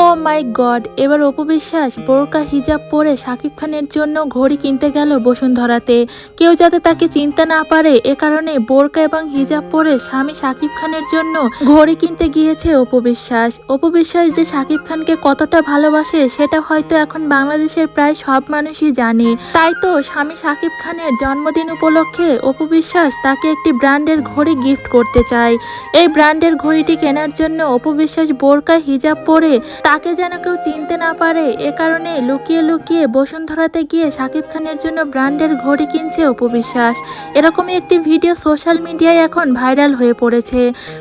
ও মাই god, এবার অপু বিশ্বাস বোরকা হিজাব পরে শাকিব খানের জন্য ঘড়ি কিনতে গেল বসুন্ধরাতে। কেউ যাতে তাকে চিনতে না পারে এ কারণে বোরকা এবং হিজাব পরে স্বামী শাকিব খানের জন্য ঘড়ি কিনতে গিয়েছে অপু বিশ্বাস। অপু বিশ্বাস যে শাকিব খানকে কতটা ভালোবাসে সেটা হয়তো এখন বাংলাদেশের প্রায় সব মানুষই জানে। তাই তো স্বামী শাকিব খানের জন্মদিন উপলক্ষে অপু বিশ্বাস তাকে একটি ব্র্যান্ডের ঘড়ি গিফট করতে চায়। এই ব্র্যান্ডের ঘড়িটি কেনার জন্য অপু বিশ্বাস বোরকা হিজাব পরে তাকে যেন কেউ চিনতে না পারে এ কারণে লুকিয়ে লুকিয়ে বসুন্ধরাতে গিয়ে শাকিব খানের জন্য ব্র্যান্ডের ঘড়ি কিনছে অপু বিশ্বাস। এরকমই একটি ভিডিও সোশ্যাল মিডিয়ায় এখন ভাইরাল হয়ে পড়েছে,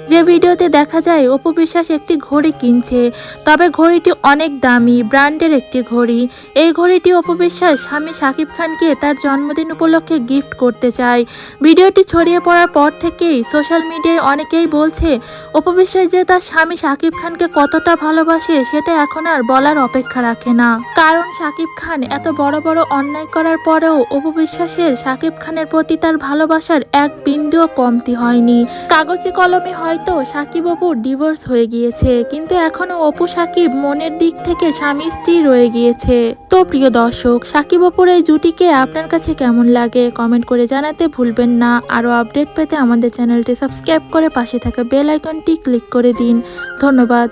যে ভিডিওতে দেখা যায় অপু বিশ্বাস একটি ঘড়ি কিনছে। তবে ঘড়িটি অনেক দামি ব্র্যান্ডের একটি ঘড়ি। এই ঘড়িটি অপু বিশ্বাস স্বামী শাকিব খানকে তার জন্মদিন উপলক্ষে গিফট করতে চায়। ভিডিওটি ছড়িয়ে পড়ার পর থেকেই সোশ্যাল মিডিয়ায় অনেকেই বলছে অপু বিশ্বাস যে তার স্বামী শাকিব খানকে কতটা ভালোবাসে সেটা এখন আর বলার অপেক্ষা রাখে না। কারণ শাকিব খান এত বড় বড় অন্যায় করার পরেও অপু বিশ্বাসের শাকিব খানের প্রতি তার ভালোবাসার এক বিন্দুও কমতি হয়নি। কাগজে কলমে হয়তো সাকিব অপুর ডিভোর্স হয়ে গিয়েছে, কিন্তু এখনো অপু সাকিব মনের দিক থেকে স্বামী স্ত্রী রয়ে গিয়েছে। তো প্রিয় দর্শক, সাকিব অপুর এই জুটিকে আপনার কাছে কেমন লাগে কমেন্ট করে জানাতে ভুলবেন না। আরো আপডেট পেতে আমাদের চ্যানেলটি সাবস্ক্রাইব করে পাশে থাকা বেল আইকনটি ক্লিক করে দিন। ধন্যবাদ।